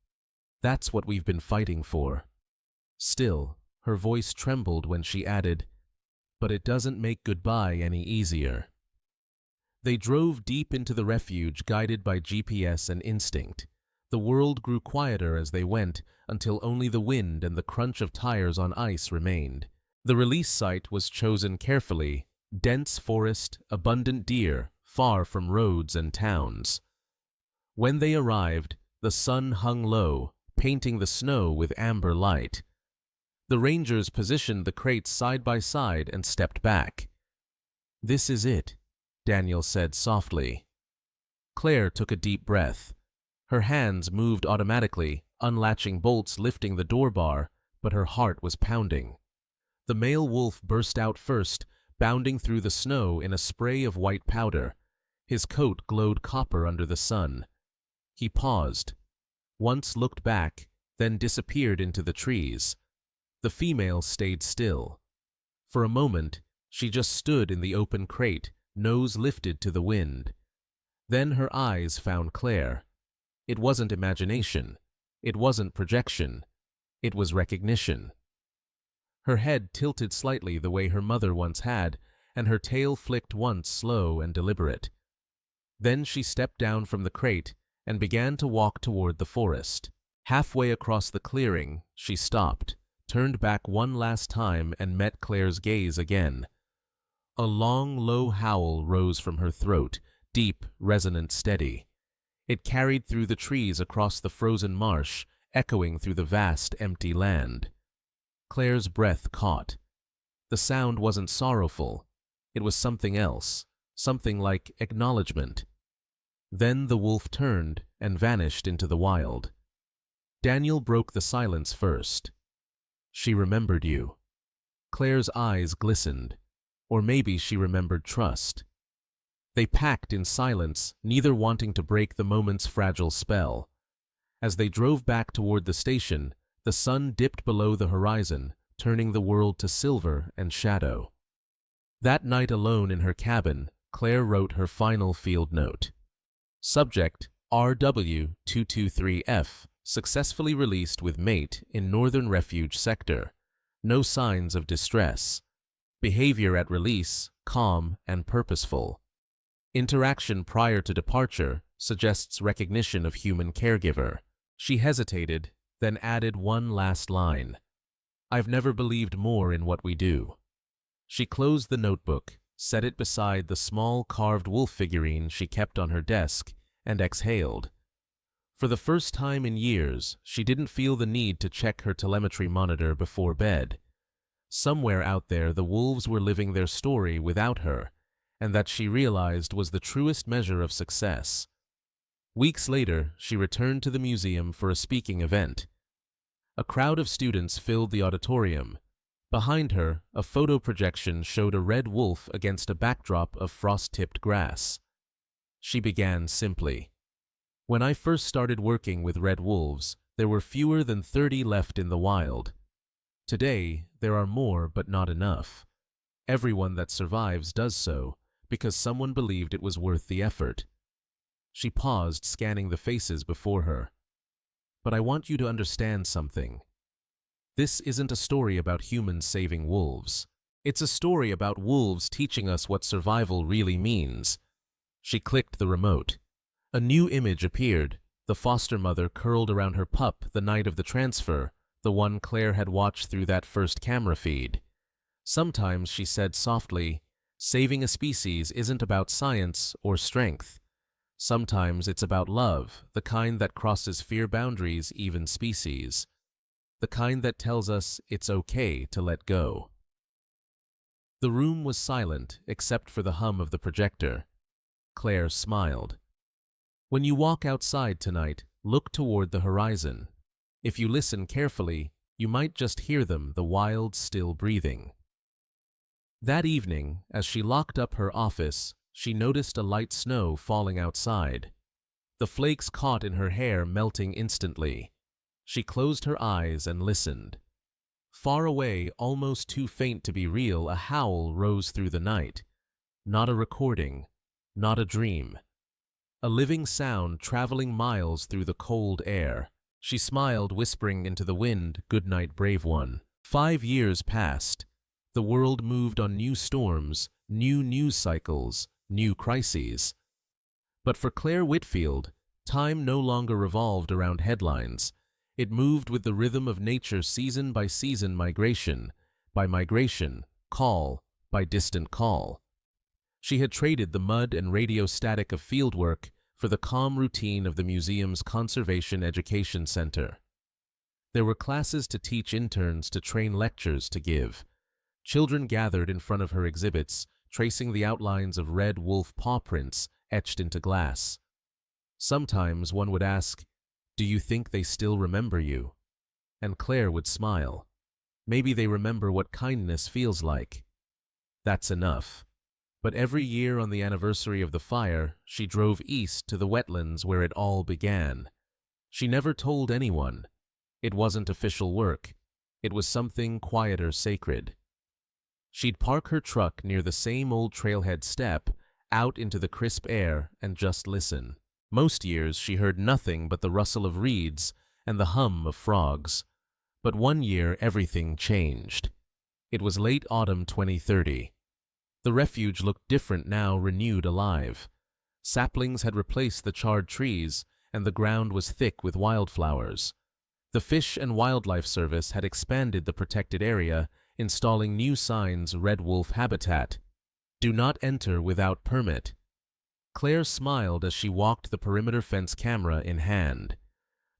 That's what we've been fighting for." Still, her voice trembled when she added, "But it doesn't make goodbye any easier." They drove deep into the refuge, guided by GPS and instinct. The world grew quieter as they went, until only the wind and the crunch of tires on ice remained. The release site was chosen carefully: dense forest, abundant deer, far from roads and towns. When they arrived, the sun hung low, painting the snow with amber light. The rangers positioned the crates side by side and stepped back. "This is it," Daniel said softly. Claire took a deep breath. Her hands moved automatically, unlatching bolts, lifting the door bar, but her heart was pounding. The male wolf burst out first, bounding through the snow in a spray of white powder. His coat glowed copper under the sun. He paused, once looked back, then disappeared into the trees. The female stayed still. For a moment, she just stood in the open crate, nose lifted to the wind. Then her eyes found Claire. It wasn't imagination. It wasn't projection. It was recognition. Her head tilted slightly the way her mother once had, and her tail flicked once, slow and deliberate. Then she stepped down from the crate and began to walk toward the forest. Halfway across the clearing, she stopped, turned back one last time, and met Claire's gaze again. A long, low howl rose from her throat, deep, resonant, steady. It carried through the trees across the frozen marsh, echoing through the vast, empty land. Claire's breath caught. The sound wasn't sorrowful. It was something else, something like acknowledgement. Then the wolf turned and vanished into the wild. Daniel broke the silence first. "She remembered you." Claire's eyes glistened. Or maybe she remembered trust. They packed in silence, neither wanting to break the moment's fragile spell. As they drove back toward the station, the sun dipped below the horizon, turning the world to silver and shadow. That night, alone in her cabin, Claire wrote her final field note. Subject: RW-223F, successfully released with mate in Northern Refuge Sector. No signs of distress. Behavior at release: calm and purposeful. Interaction prior to departure suggests recognition of human caregiver. She hesitated, then added one last line. "I've never believed more in what we do." She closed the notebook, set it beside the small carved wolf figurine she kept on her desk, and exhaled. For the first time in years, she didn't feel the need to check her telemetry monitor before bed. Somewhere out there, the wolves were living their story without her, and that she realized was the truest measure of success. Weeks later, she returned to the museum for a speaking event. A crowd of students filled the auditorium. Behind her, a photo projection showed a red wolf against a backdrop of frost-tipped grass. She began simply. "When I first started working with red wolves, there were fewer than 30 left in the wild. Today, there are more, but not enough. Everyone that survives does so because someone believed it was worth the effort." She paused, scanning the faces before her. "But I want you to understand something. This isn't a story about humans saving wolves. It's a story about wolves teaching us what survival really means." She clicked the remote. A new image appeared, the foster mother curled around her pup the night of the transfer, the one Claire had watched through that first camera feed. Sometimes, she said softly, saving a species isn't about science or strength. Sometimes it's about love, the kind that crosses fear boundaries, even species. The kind that tells us it's okay to let go. The room was silent, except for the hum of the projector. Claire smiled. "When you walk outside tonight, look toward the horizon. If you listen carefully, you might just hear them, the wild, still breathing." That evening, as she locked up her office, she noticed a light snow falling outside. The flakes caught in her hair, melting instantly. She closed her eyes and listened. Far away, almost too faint to be real, a howl rose through the night. Not a recording, not a dream. A living sound traveling miles through the cold air. She smiled, whispering into the wind, "Good night, brave one." 5 years passed. The world moved on new storms, new news cycles, new crises. But for Claire Whitfield, Time no longer revolved around headlines. It moved with the rhythm of nature, season by season, migration by migration, call by distant call. She had traded the mud and radio static of fieldwork for the calm routine of the museum's Conservation Education Center. There were classes to teach, interns to train, lectures to give. Children gathered in front of her exhibits, tracing the outlines of red wolf paw prints etched into glass. Sometimes one would ask, "Do you think they still remember you?" And Claire would smile. Maybe they remember what kindness feels like. That's enough. But every year on the anniversary of the fire, she drove east to the wetlands where it all began. She never told anyone. It wasn't official work. It was something quieter, sacred. She'd park her truck near the same old trailhead step, out into the crisp air, and just listen. Most years she heard nothing but the rustle of reeds and the hum of frogs. But one year everything changed. It was late autumn 2030. The refuge looked different now, renewed, alive. Saplings had replaced the charred trees, and the ground was thick with wildflowers. The Fish and Wildlife Service had expanded the protected area, installing new signs: red wolf habitat, do not enter without permit. Claire smiled as she walked, the perimeter fence camera in hand.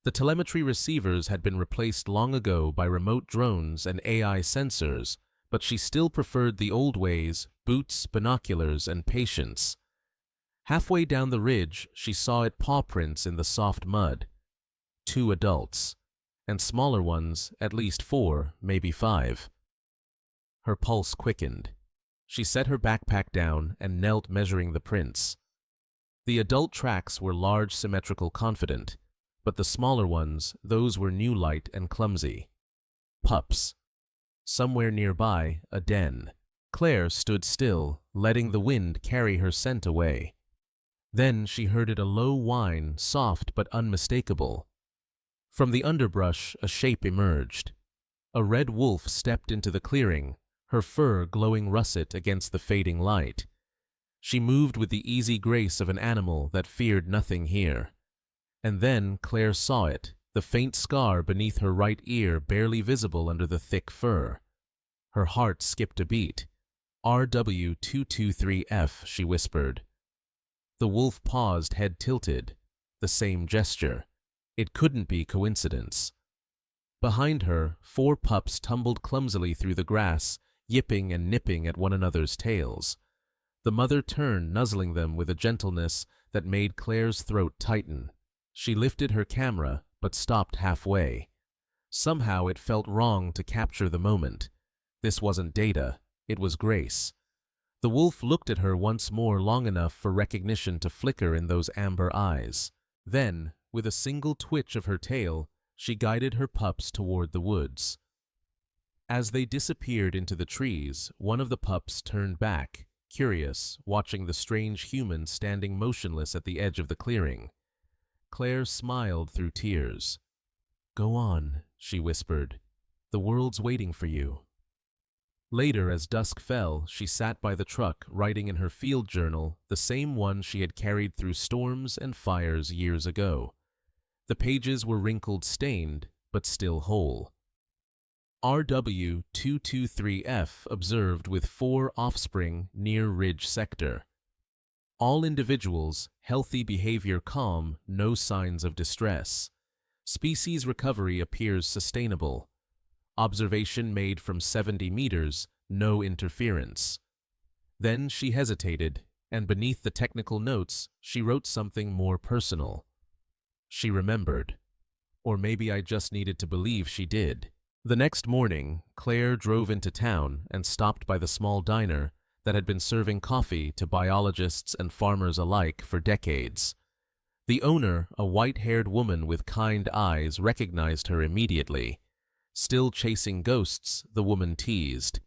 The telemetry receivers had been replaced long ago by remote drones and AI sensors, but she still preferred the old ways: boots, binoculars, and patience. Halfway down the ridge, she saw it: paw prints in the soft mud. 2 adults, and smaller ones, at least 4, maybe 5. Her pulse quickened. She set her backpack down and knelt, measuring the prints. The adult tracks were large, symmetrical, confident, but the smaller ones, those were new, light and clumsy. Pups. Somewhere nearby, a den. Claire stood still, letting the wind carry her scent away. Then she heard it: a low whine, soft but unmistakable. From the underbrush, a shape emerged. A red wolf stepped into the clearing, her fur glowing russet against the fading light. She moved with the easy grace of an animal that feared nothing here. And then Claire saw it, the faint scar beneath her right ear barely visible under the thick fur. Her heart skipped a beat. "RW223F," she whispered. The wolf paused, head tilted. The same gesture. It couldn't be coincidence. Behind her, 4 pups tumbled clumsily through the grass, yipping and nipping at one another's tails. The mother turned, nuzzling them with a gentleness that made Claire's throat tighten. She lifted her camera, but stopped halfway. Somehow it felt wrong to capture the moment. This wasn't data, it was grace. The wolf looked at her once more, long enough for recognition to flicker in those amber eyes. Then, with a single twitch of her tail, she guided her pups toward the woods. As they disappeared into the trees, one of the pups turned back, curious, watching the strange human standing motionless at the edge of the clearing. Claire smiled through tears. "Go on," she whispered. "The world's waiting for you." Later, as dusk fell, she sat by the truck, writing in her field journal, the same one she had carried through storms and fires years ago. The pages were wrinkled, stained, but still whole. RW223F observed with 4 offspring near Ridge Sector. All individuals, healthy, behavior calm, no signs of distress. Species recovery appears sustainable. Observation made from 70 meters, no interference. Then she hesitated, and beneath the technical notes, she wrote something more personal. She remembered. Or maybe I just needed to believe she did. The next morning, Claire drove into town and stopped by the small diner that had been serving coffee to biologists and farmers alike for decades. The owner, a white-haired woman with kind eyes, recognized her immediately. "Still chasing ghosts?" the woman teased.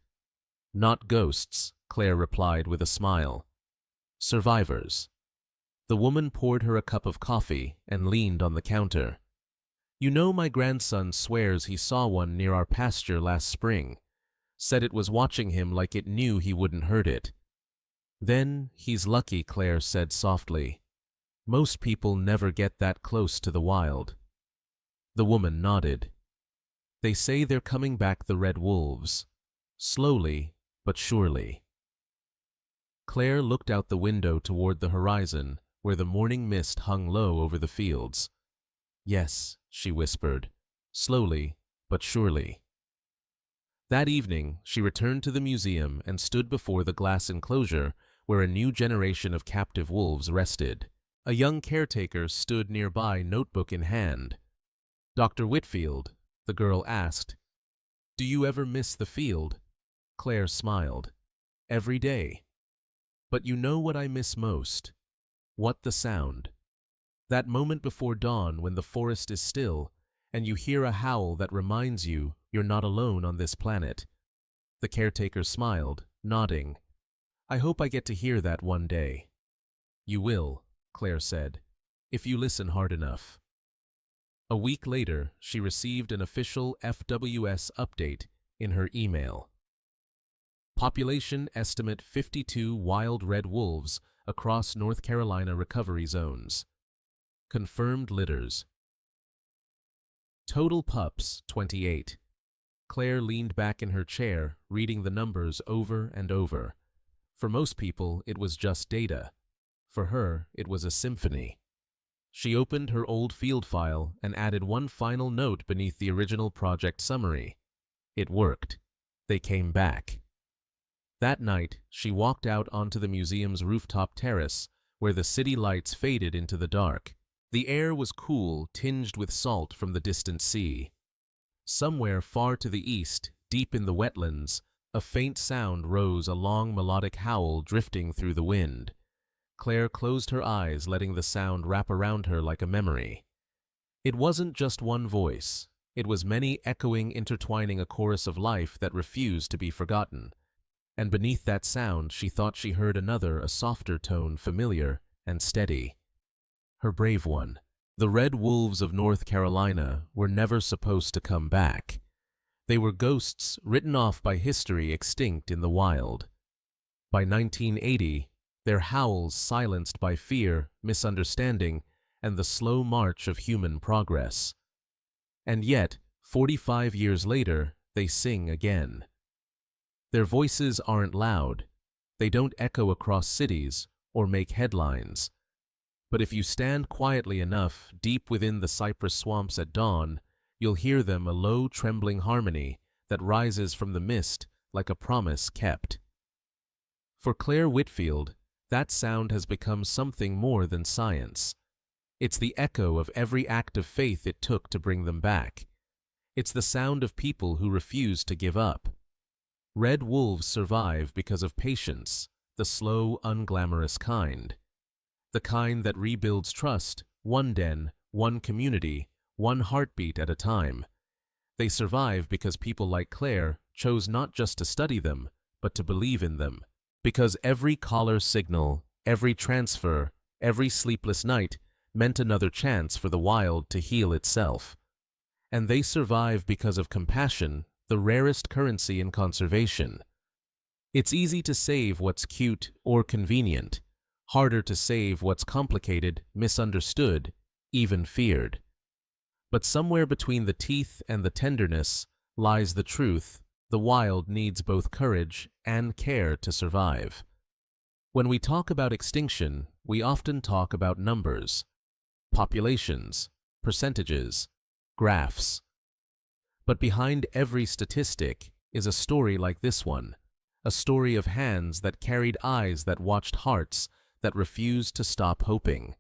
"Not ghosts," Claire replied with a smile. "Survivors." The woman poured her a cup of coffee and leaned on the counter. "You know, my grandson swears he saw one near our pasture last spring. Said it was watching him like it knew he wouldn't hurt it." "Then he's lucky," Claire said softly. Most people never get that close to the wild. The woman nodded. They say they're coming back, the red wolves. Slowly, but surely. Claire looked out the window toward the horizon, where the morning mist hung low over the fields. Yes, she whispered, slowly, but surely. That evening, she returned to the museum and stood before the glass enclosure where a new generation of captive wolves rested. A young caretaker stood nearby, notebook in hand. "Dr. Whitfield," the girl asked, "do you ever miss the field?" Claire smiled. "Every day. But you know what I miss most? What the sound. That moment before dawn when the forest is still and you hear a howl that reminds you you're not alone on this planet." The caretaker smiled, nodding. "I hope I get to hear that one day." "You will," Claire said, "if you listen hard enough." A week later, she received an official FWS update in her email. Population estimate 52 wild red wolves across North Carolina recovery zones. Confirmed litters. Total pups, 28. Claire leaned back in her chair, reading the numbers over and over. For most people, it was just data. For her, it was a symphony. She opened her old field file and added one final note beneath the original project summary. It worked. They came back. That night, she walked out onto the museum's rooftop terrace, where the city lights faded into the dark. The air was cool, tinged with salt from the distant sea. Somewhere far to the east, deep in the wetlands, a faint sound rose, a long melodic howl drifting through the wind. Claire closed her eyes, letting the sound wrap around her like a memory. It wasn't just one voice. It was many echoing, intertwining, a chorus of life that refused to be forgotten. And beneath that sound, she thought she heard another, a softer tone, familiar and steady. Her brave one. The red wolves of North Carolina were never supposed to come back. They were ghosts written off by history, extinct in the wild. By 1980, their howls silenced by fear, misunderstanding, and the slow march of human progress. And yet, 45 years later, they sing again. Their voices aren't loud. They don't echo across cities or make headlines. But if you stand quietly enough, deep within the cypress swamps at dawn, you'll hear them, a low, trembling harmony that rises from the mist like a promise kept. For Claire Whitfield, that sound has become something more than science. It's the echo of every act of faith it took to bring them back. It's the sound of people who refuse to give up. Red wolves survive because of patience, the slow, unglamorous kind. The kind that rebuilds trust, one den, one community, one heartbeat at a time. They survive because people like Claire chose not just to study them, but to believe in them. Because every collar signal, every transfer, every sleepless night meant another chance for the wild to heal itself. And they survive because of compassion, the rarest currency in conservation. It's easy to save what's cute or convenient, harder to save what's complicated, misunderstood, even feared. But somewhere between the teeth and the tenderness lies the truth: the wild needs both courage and care to survive. When we talk about extinction, we often talk about numbers, populations, percentages, graphs. But behind every statistic is a story like this one, a story of hands that carried eyes that watched, hearts that refused to stop hoping.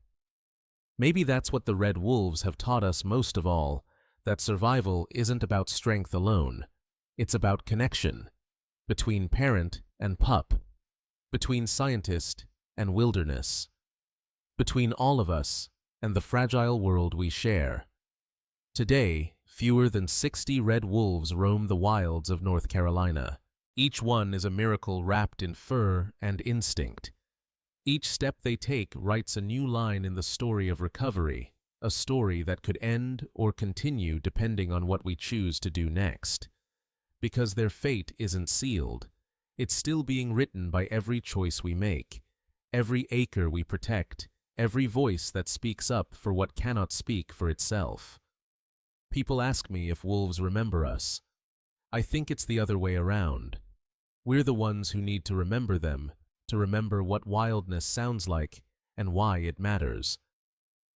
Maybe that's what the red wolves have taught us most of all, that survival isn't about strength alone. It's about connection, between parent and pup, between scientist and wilderness, between all of us and the fragile world we share. Today, fewer than 60 red wolves roam the wilds of North Carolina. Each one is a miracle wrapped in fur and instinct. Each step they take writes a new line in the story of recovery, a story that could end or continue depending on what we choose to do next. Because their fate isn't sealed. It's still being written by every choice we make, every acre we protect, every voice that speaks up for what cannot speak for itself. People ask me if wolves remember us. I think it's the other way around. We're the ones who need to remember them, to remember what wildness sounds like and why it matters.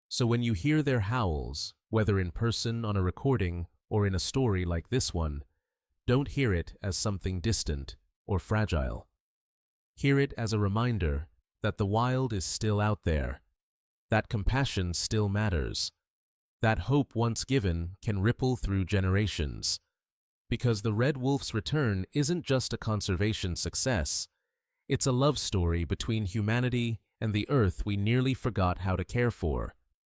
So when you hear their howls, whether in person on a recording or in a story like this one, don't hear it as something distant or fragile. Hear it as a reminder that the wild is still out there, that compassion still matters, that hope once given can ripple through generations. Because the red wolf's return isn't just a conservation success, it's a love story between humanity and the earth we nearly forgot how to care for.